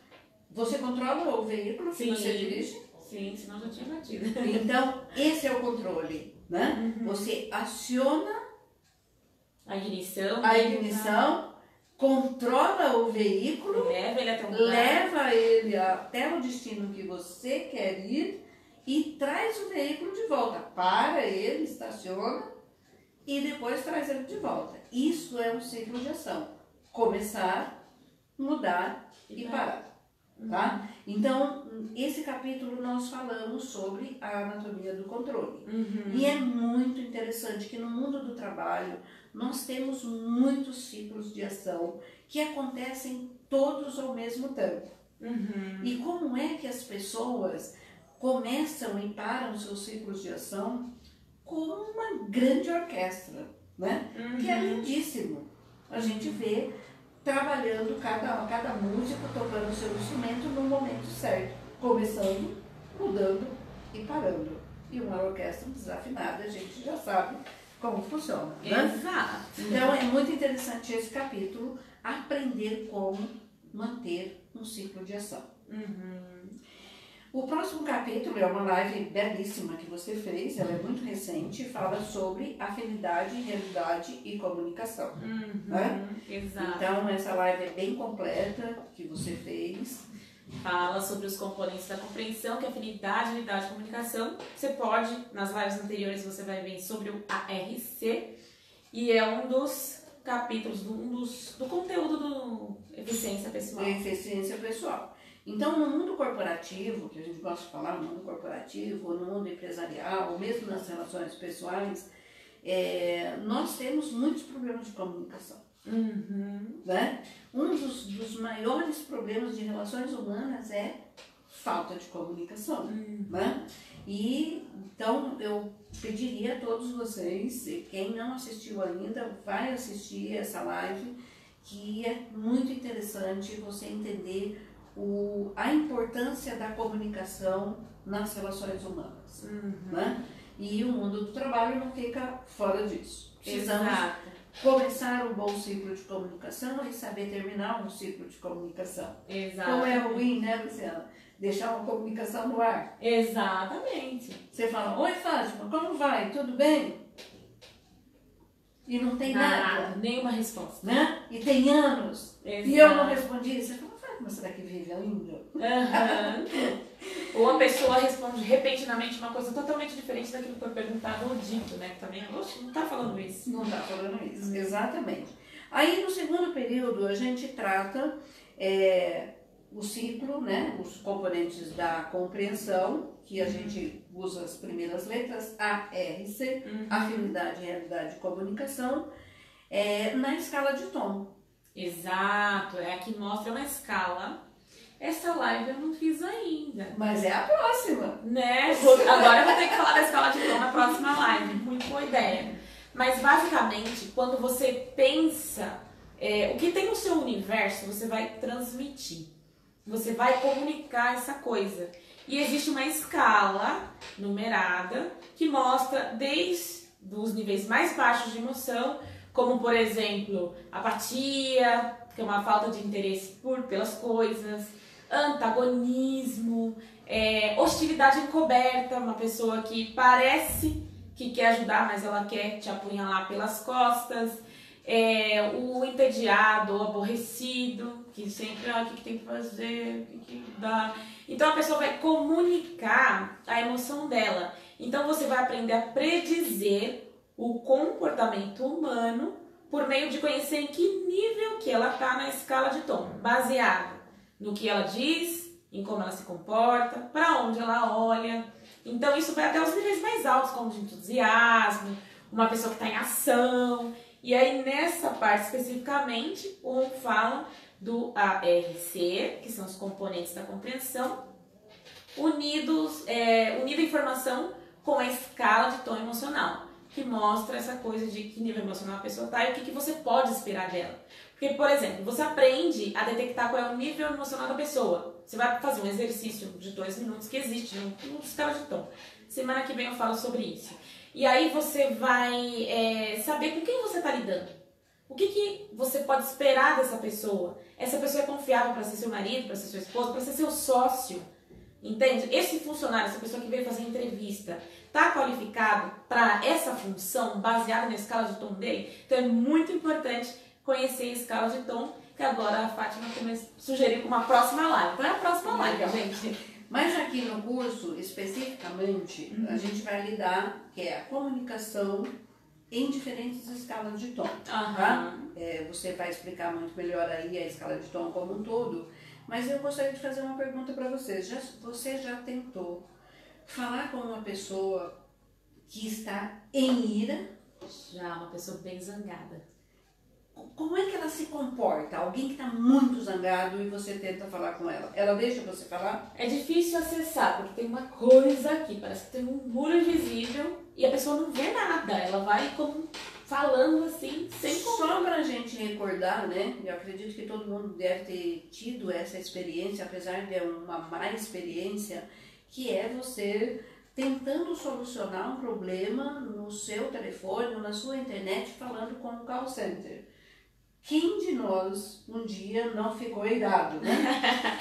Você controla o veículo que você dirige? Sim, senão já tinha batido. Então, esse é o controle, né? Você aciona a ignição, controla o veículo, leva ele até o destino que você quer ir e traz o veículo de volta. Para ele, estaciona e depois traz ele de volta. Isso é um ciclo de ação. Começar, mudar e parar. Tá? Então, esse capítulo nós falamos sobre a anatomia do controle. E é muito interessante que no mundo do trabalho nós temos muitos ciclos de ação que acontecem todos ao mesmo tempo. E como é que as pessoas começam e param seus ciclos de ação com uma grande orquestra, né? Que é lindíssimo. A gente vê trabalhando cada músico tocando o seu instrumento no momento certo, começando, mudando e parando. E uma orquestra desafinada, a gente já sabe como funciona, né? Exato. Então é muito interessante esse capítulo, aprender como manter um ciclo de ação. O próximo capítulo é uma live belíssima que você fez, ela é muito recente, fala sobre afinidade, realidade e comunicação. Né? Exato. Então essa live é bem completa que você fez. Fala sobre os componentes da compreensão, que é afinidade, realidade e comunicação. Você pode, nas lives anteriores você vai ver sobre o ARC, e é um dos capítulos, do conteúdo do Eficiência Pessoal. Eficiência Pessoal. Então, no mundo corporativo, que a gente gosta de falar, no mundo corporativo, ou no mundo empresarial, ou mesmo nas relações pessoais, nós temos muitos problemas de comunicação. Né? Um dos maiores problemas de relações humanas é falta de comunicação. Né? E, então, eu pediria a todos vocês, quem não assistiu ainda, vai assistir essa live, que é muito interessante você entender a importância da comunicação nas relações humanas. Né? E o mundo do trabalho não fica fora disso. Precisamos começar um bom ciclo de comunicação e saber terminar um ciclo de comunicação. Como é ruim, né, Luciana? Deixar uma comunicação no ar. Exatamente. Você fala, oi Fátima, como vai? Tudo bem? E não tem nada. Nenhuma resposta. Né? E tem anos. E eu não respondi. Você fala, mas será que vive ainda? Ou a pessoa responde repentinamente uma coisa totalmente diferente daquilo que foi perguntado ou dito, né? Que também, oxe, não está falando isso. Não está falando isso, exatamente. Aí no segundo período a gente trata o ciclo, né? Os componentes da compreensão, que a gente usa as primeiras letras, A, R, C, afinidade, realidade e comunicação, na escala de tom. Exato, aqui mostra uma escala. Essa live eu não fiz ainda. Mas é a próxima. Né? Agora eu vou ter que falar da escala de tom na próxima live. Muito boa ideia. Mas basicamente, quando você pensa o que tem no seu universo, você vai transmitir. Você vai comunicar essa coisa. E existe uma escala numerada que mostra desde os níveis mais baixos de emoção, como por exemplo, apatia, que é uma falta de interesse pelas coisas, antagonismo, hostilidade encoberta, uma pessoa que parece que quer ajudar, mas ela quer te apunhalar pelas costas, o entediado, o aborrecido, que sempre, o que tem que fazer, o que dá. Então a pessoa vai comunicar a emoção dela. Então você vai aprender a predizer o comportamento humano por meio de conhecer em que nível que ela está na escala de tom, baseado no que ela diz, em como ela se comporta, para onde ela olha. Então isso vai até os níveis mais altos, como de entusiasmo, uma pessoa que está em ação. E aí nessa parte especificamente, o fala do ARC, que são os componentes da compreensão, unida a informação com a escala de tom emocional, que mostra essa coisa de que nível emocional a pessoa está e o que você pode esperar dela. Porque, por exemplo, você aprende a detectar qual é o nível emocional da pessoa. Você vai fazer um exercício de 2 minutos que existe no escala de tom. Semana que vem eu falo sobre isso. E aí você vai saber com quem você está lidando. O que você pode esperar dessa pessoa? Essa pessoa é confiável para ser seu marido, para ser sua esposa, para ser seu sócio. Entende? Esse funcionário, essa pessoa que veio fazer entrevista, está qualificado para essa função baseada na escala de tom dele? Então é muito importante conhecer a escala de tom, que agora a Fátima sugeriu para uma próxima live. Então é a próxima live, gente. Mas aqui no curso, especificamente, a gente vai lidar, que é a comunicação em diferentes escalas de tom. Tá? Você vai explicar muito melhor aí a escala de tom como um todo, mas eu gostaria de fazer uma pergunta para vocês. Você já tentou falar com uma pessoa que está em ira? Já, uma pessoa bem zangada. Como é que ela se comporta? Alguém que está muito zangado e você tenta falar com ela. Ela deixa você falar? É difícil acessar, porque tem uma coisa aqui, parece que tem um muro invisível e a pessoa não vê nada. Ela vai como falando assim, sem Só pra gente recordar, né? Eu acredito que todo mundo deve ter tido essa experiência, apesar de uma má experiência, que é você tentando solucionar um problema no seu telefone ou na sua internet falando com um call center. Quem de nós um dia não ficou irado, né?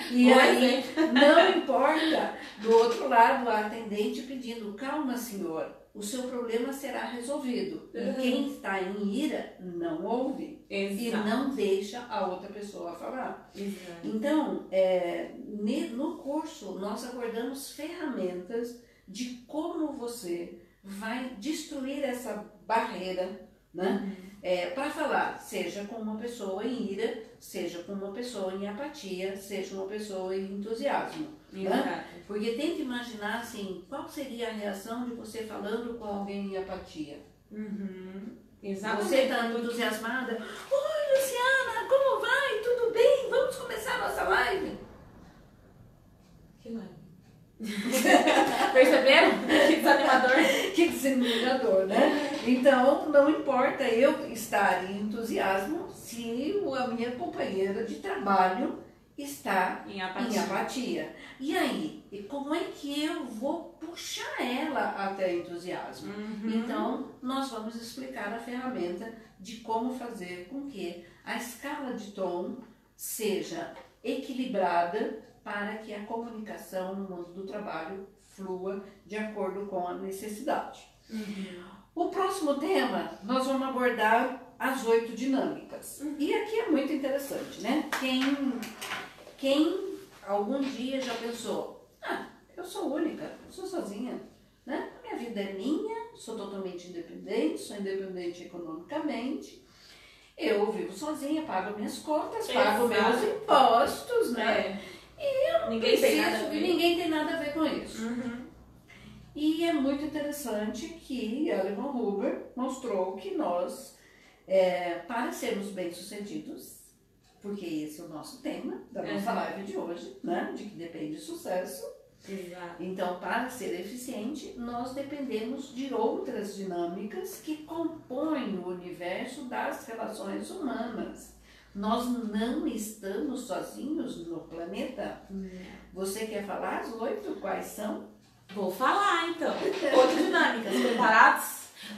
E aí, não importa, do outro lado, a atendente pedindo, calma senhor, o seu problema será resolvido. E quem está em ira não ouve. Exato. E não deixa a outra pessoa falar. Exato. Então, no curso, nós abordamos ferramentas de como você vai destruir essa barreira, né? Para falar, seja com uma pessoa em ira, seja com uma pessoa em apatia, seja uma pessoa em entusiasmo. Né? Porque tenta imaginar assim, qual seria a reação de você falando com alguém em apatia. Exatamente. Você está entusiasmada, oi Luciana, como vai? Tudo bem? Vamos começar a nossa live? Que live? Perceberam? Que desanimador. Que desanimador, né? Então, não importa eu estar em entusiasmo se a minha companheira de trabalho está em apatia. E aí, como é que eu vou puxar ela até entusiasmo? Então, nós vamos explicar a ferramenta de como fazer com que a escala de tom seja equilibrada para que a comunicação no mundo do trabalho flua de acordo com a necessidade. O próximo tema, nós vamos abordar as 8 dinâmicas. E aqui é muito interessante, né? Quem algum dia já pensou, eu sou única, eu sou sozinha, né? A minha vida é minha, sou totalmente independente, sou independente economicamente. eu vivo sozinha, pago minhas contas, pago meus impostos, né? E eu ninguém tem nada a ver. Ninguém tem nada a ver com isso. E é muito interessante que Evan Huber mostrou que nós, para sermos bem-sucedidos, porque esse é o nosso tema da nossa live de hoje, né? De que depende o sucesso. Exato. Então, para ser eficiente, nós dependemos de outras dinâmicas que compõem o universo das relações humanas. Nós não estamos sozinhos no planeta. Você quer falar as 8? Quais são? Vou falar então. 8 dinâmicas. Preparados?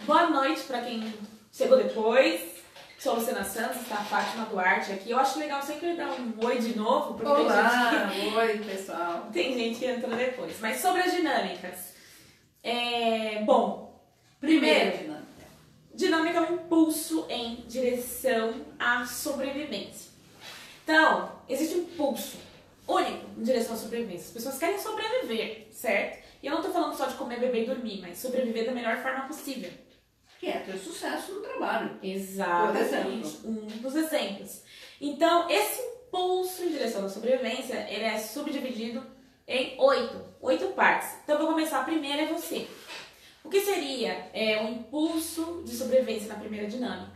Boa noite para quem chegou depois. Sou a Luciana Santos, está a Fátima Duarte aqui. Eu acho legal sempre dar um oi de novo, porque olá, oi pessoal. Tem gente que entra depois. Mas sobre as dinâmicas. Bom, primeiro, dinâmica é um impulso em direção à sobrevivência. Então, existe um impulso único em direção à sobrevivência. As pessoas querem sobreviver, certo? E eu não estou falando só de comer, beber e dormir, mas sobreviver da melhor forma possível. Que é ter sucesso no trabalho. Exatamente. Um dos exemplos. Então, esse impulso em direção à sobrevivência, ele é subdividido em 8 partes. Então, eu vou começar. A primeira é você. O que seria um impulso de sobrevivência na primeira dinâmica?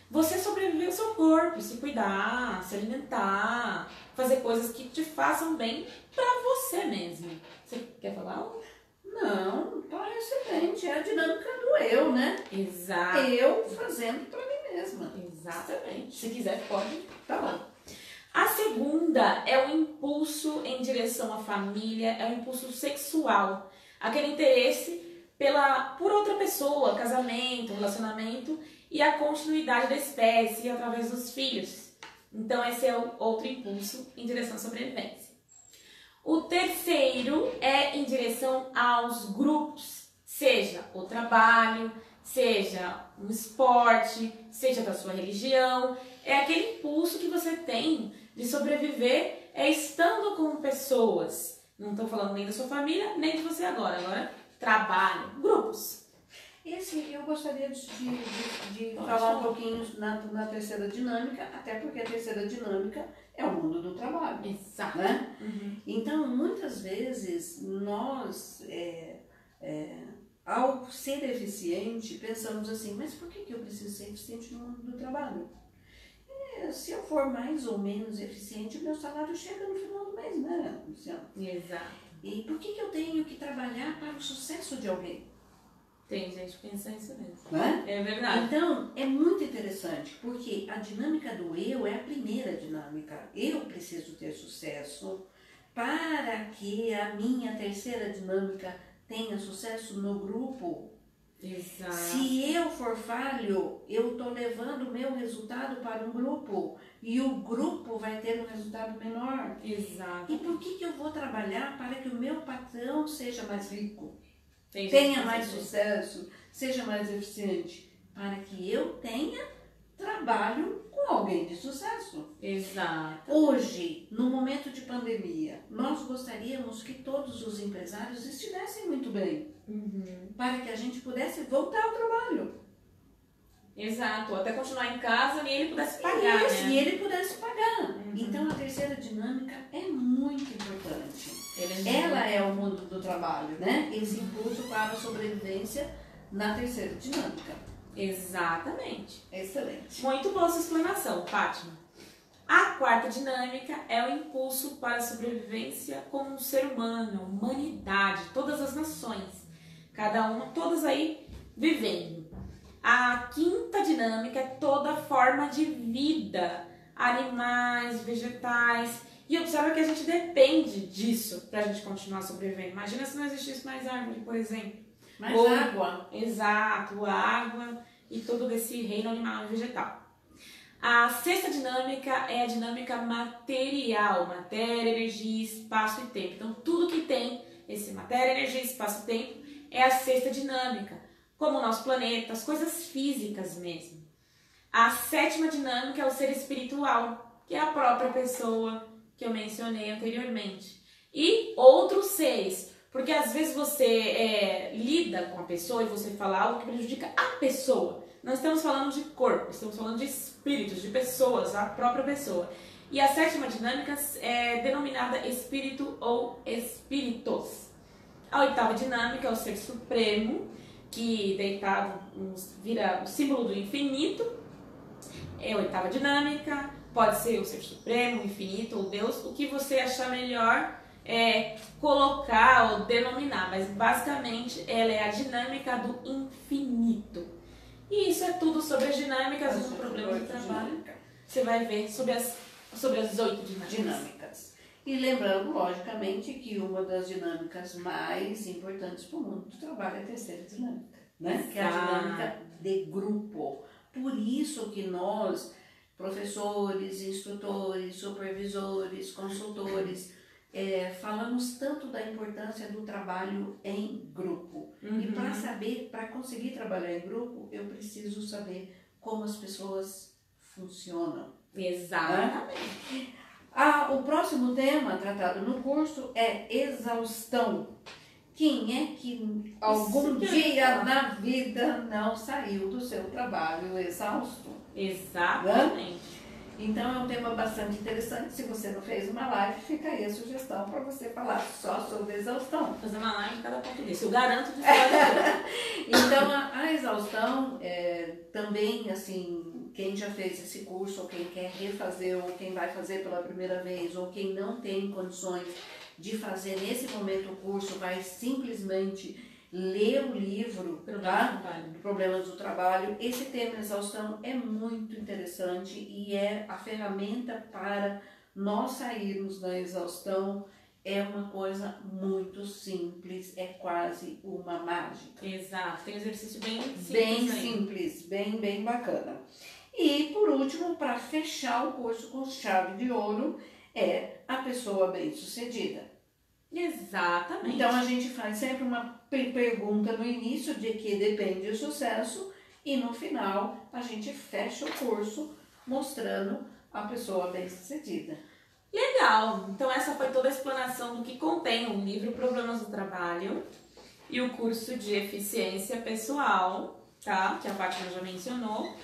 Você sobreviver ao seu corpo, se cuidar, se alimentar, fazer coisas que te façam bem pra você mesmo. Você quer falar algo? Não, tá excelente. É a dinâmica do eu, né? Exato. Eu fazendo pra mim mesma. Exatamente. Se quiser, pode. Tá bom. A segunda é o impulso em direção à família, é o impulso sexual. Aquele interesse por outra pessoa, casamento, relacionamento e a continuidade da espécie através dos filhos. Então esse é o outro impulso em direção à sobrevivência. O terceiro é em direção aos grupos, seja o trabalho, seja um esporte, seja da sua religião. É aquele impulso que você tem de sobreviver estando com pessoas. Não estou falando nem da sua família, nem de você agora trabalho, grupos. Esse eu gostaria de falar um pouquinho na terceira dinâmica, até porque a terceira dinâmica é o mundo do trabalho. Exato. Né? Então, muitas vezes, nós, ao ser eficiente, pensamos assim, mas por que eu preciso ser eficiente no mundo do trabalho? Se eu for mais ou menos eficiente, o meu salário chega no final do mês, né, Luciana? Exato. E por que eu tenho que trabalhar para o sucesso de alguém? Tem gente que pensa isso mesmo. Né? É verdade. Então, é muito interessante, porque a dinâmica do eu é a primeira dinâmica. Eu preciso ter sucesso para que a minha terceira dinâmica tenha sucesso no grupo. Exato. Se eu for falho, eu estou levando o meu resultado para um grupo e o grupo vai ter um resultado menor. Exato. E por que eu vou trabalhar para que o meu patrão seja mais rico, tenha mais sucesso, seja mais eficiente? Para que eu tenha trabalho com alguém de sucesso. Exato. Hoje, no momento de pandemia, nós gostaríamos que todos os empresários estivessem muito bem. Para que a gente pudesse voltar ao trabalho. Exato, até continuar em casa e ele pudesse pagar, Isso, né? e ele pudesse pagar. Então a terceira dinâmica é muito importante. Ela é o mundo do trabalho, né? Esse impulso para a sobrevivência na terceira dinâmica. Exatamente. Excelente. Muito boa sua explanação, Fátima. A quarta dinâmica é o impulso para a sobrevivência como um ser humano, humanidade, todas as nações. Cada uma, todas aí vivendo. A quinta dinâmica é toda forma de vida, animais, vegetais. E observa que a gente depende disso para a gente continuar sobrevivendo. Imagina se não existisse mais árvore, por exemplo. Mais água. Exato, água e todo esse reino animal e vegetal. A sexta dinâmica é a dinâmica material, matéria, energia, espaço e tempo. Então tudo que tem esse matéria, energia, espaço e tempo é a sexta dinâmica, como o nosso planeta, as coisas físicas mesmo. A sétima dinâmica é o ser espiritual, que é a própria pessoa que eu mencionei anteriormente. E outros seres, porque às vezes você lida com a pessoa e você fala algo que prejudica a pessoa. nós estamos falando de corpo, estamos falando de espíritos, de pessoas, a própria pessoa. E a sétima dinâmica é denominada espírito ou espíritos. A oitava dinâmica é o ser supremo, que deitado vira o símbolo do infinito. É a oitava dinâmica, pode ser o ser supremo, o infinito ou Deus, o que você achar melhor colocar ou denominar, mas basicamente ela é a dinâmica do infinito. E isso é tudo sobre as dinâmicas no problema do trabalho. Você vai ver sobre as 8 dinâmicas. E lembrando, logicamente, que uma das dinâmicas mais importantes para o mundo do trabalho é a terceira dinâmica, né? Que é a dinâmica de grupo. Por isso que nós, professores, instrutores, supervisores, consultores, falamos tanto da importância do trabalho em grupo. E para conseguir trabalhar em grupo, eu preciso saber como as pessoas funcionam. Exatamente. O próximo tema tratado no curso é exaustão. Quem é que algum dia na vida não saiu do seu trabalho exausto? Exatamente. Então é um tema bastante interessante. Se você não fez uma live, fica aí a sugestão para você falar só sobre exaustão. Fazer uma live de cada ponto disso. Eu garanto de fazer. Então a exaustão também, assim, quem já fez esse curso, ou quem quer refazer, ou quem vai fazer pela primeira vez, ou quem não tem condições de fazer nesse momento o curso, vai simplesmente ler o livro, Problemas do Trabalho. Esse tema exaustão é muito interessante e é a ferramenta para nós sairmos da exaustão. É uma coisa muito simples, é quase uma mágica. Exato, tem um exercício bem simples. Bem simples, bem bacana. E por último, para fechar o curso com chave de ouro, é a pessoa bem-sucedida. Exatamente. Então a gente faz sempre uma pergunta no início de que depende o sucesso e no final a gente fecha o curso mostrando a pessoa bem-sucedida. Legal! Então essa foi toda a explanação do que contém o livro Problemas do Trabalho e o curso de Eficiência Pessoal, tá? Que a Fátima já mencionou.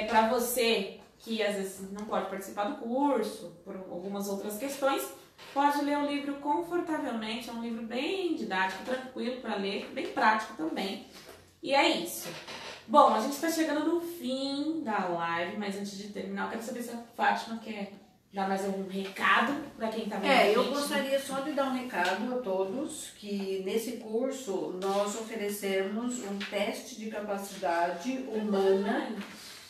Para você que às vezes não pode participar do curso por algumas outras questões, pode ler o livro confortavelmente. É um livro bem didático, tranquilo para ler, bem prático também. E é isso. Bom, a gente está chegando no fim da live, mas antes de terminar, eu quero saber se a Fátima quer dar mais algum recado para quem está vendo a gente. Eu gostaria só de dar um recado a todos, que nesse curso nós oferecemos um teste de capacidade humana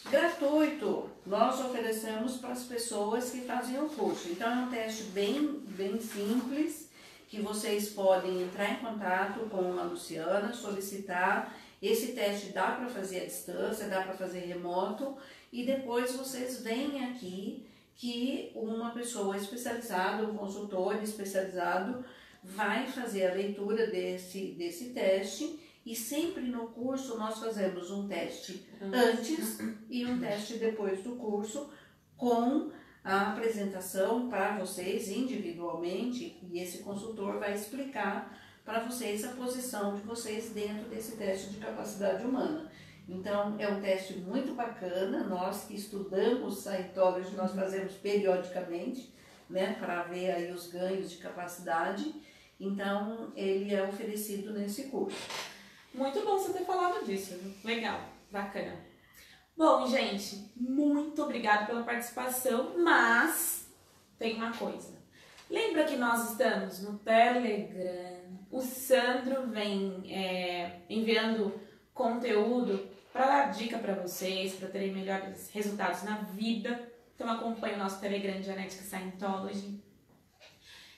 gratuito. Nós oferecemos para as pessoas que fazem o curso. Então é um teste bem simples, que vocês podem entrar em contato com a Luciana, solicitar. Esse teste dá para fazer à distância, dá para fazer remoto, e depois vocês vêm aqui que uma pessoa especializada, um consultor especializado, vai fazer a leitura desse teste. E sempre no curso nós fazemos um teste antes e um teste depois do curso, com a apresentação para vocês individualmente, e esse consultor vai explicar para vocês a posição de vocês dentro desse teste de capacidade humana. Então é um teste muito bacana. Nós que estudamos Scientology, nós fazemos periodicamente, né, para ver aí os ganhos de capacidade. Então ele é oferecido nesse curso. Muito bom você ter falado disso. Legal, bacana. Bom, gente, muito obrigada pela participação, mas tem uma coisa. Lembra que nós estamos no Telegram? O Sandro vem enviando conteúdo para dar dica para vocês, para terem melhores resultados na vida. Então acompanhe o nosso Telegram Genetic Scientology.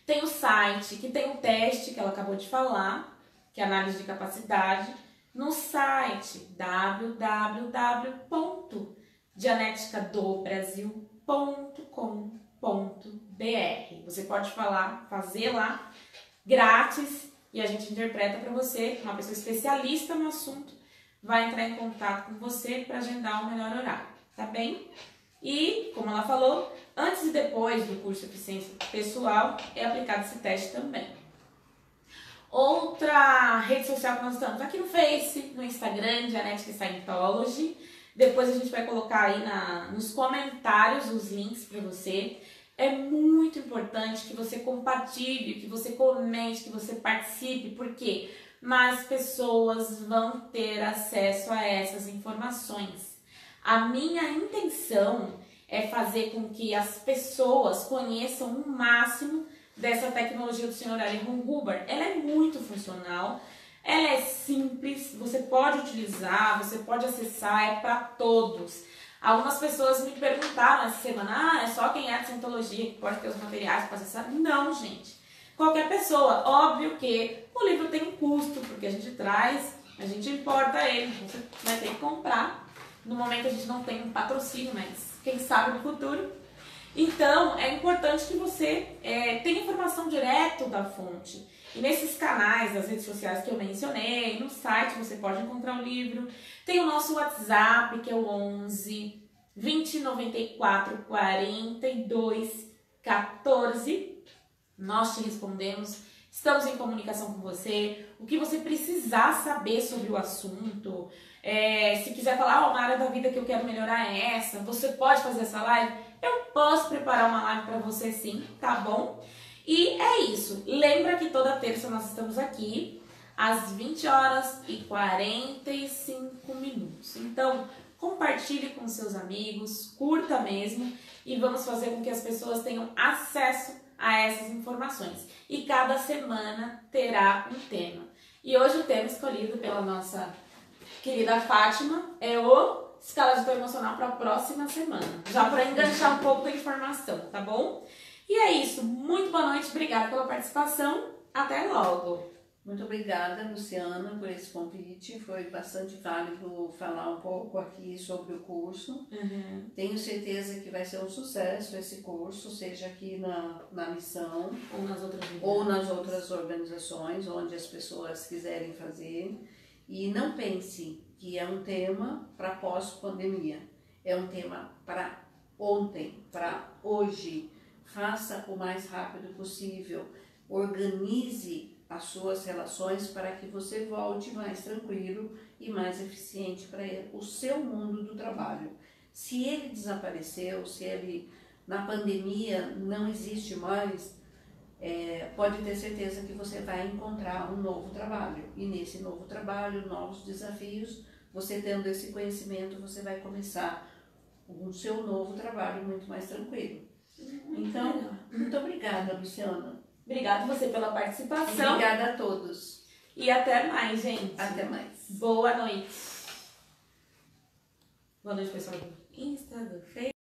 Tem o site, que tem o teste que ela acabou de falar, que é análise de capacidade, no site www.genetica-do-brasil.com.br. Você pode fazer lá, grátis, e a gente interpreta para você. Uma pessoa especialista no assunto vai entrar em contato com você para agendar o melhor horário, tá bem? E, como ela falou, antes e depois do curso de Eficiência Pessoal é aplicado esse teste também. Outra rede social que nós estamos aqui no Face, no Instagram, Genetic Scientology. Depois a gente vai colocar aí nos comentários os links para você. É muito importante que você compartilhe, que você comente, que você participe, porque mais pessoas vão ter acesso a essas informações. A minha intenção é fazer com que as pessoas conheçam o máximo dessa tecnologia do Sr. L. Ron Hubbard. Ela é muito funcional, ela é simples, você pode utilizar, você pode acessar, é para todos. Algumas pessoas me perguntaram essa semana, é só quem é de Scientologia que pode ter os materiais para acessar? Não, gente. Qualquer pessoa. Óbvio que o livro tem um custo, porque a gente traz, a gente importa ele, você vai ter que comprar. No momento a gente não tem um patrocínio, mas quem sabe no futuro. Então, é importante que você tenha informação direto da fonte. E nesses canais, das redes sociais que eu mencionei, no site você pode encontrar o livro. Tem o nosso WhatsApp, que é o 11 20 94 42 14. Nós te respondemos, estamos em comunicação com você. O que você precisar saber sobre o assunto, se quiser falar, uma área da vida que eu quero melhorar é essa, você pode fazer essa live? Eu posso preparar uma live para você sim, tá bom? E é isso. Lembra que toda terça nós estamos aqui às 20 horas e 45 minutos. Então, compartilhe com seus amigos, curta mesmo e vamos fazer com que as pessoas tenham acesso a essas informações. E cada semana terá um tema. E hoje o tema escolhido pela nossa querida Fátima é o escala de dor emocional para a próxima semana. Já para enganchar um pouco da informação, tá bom? E é isso. Muito boa noite. Obrigada pela participação. Até logo. Muito obrigada, Luciana, por esse convite. Foi bastante válido falar um pouco aqui sobre o curso. Tenho certeza que vai ser um sucesso esse curso, seja aqui na missão ou nas outras organizações onde as pessoas quiserem fazer. E não pense que é um tema para pós-pandemia. É um tema para ontem, para hoje. Faça o mais rápido possível. Organize as suas relações para que você volte mais tranquilo e mais eficiente para o seu mundo do trabalho. Se ele desapareceu, se ele na pandemia não existe mais, pode ter certeza que você vai encontrar um novo trabalho. E nesse novo trabalho, novos desafios, você tendo esse conhecimento, você vai começar o seu novo trabalho muito mais tranquilo. Então, muito obrigada, Luciana. Obrigada você pela participação. Obrigada a todos. E até mais, gente. Até mais. Boa noite. Boa noite, pessoal do Insta, do Facebook.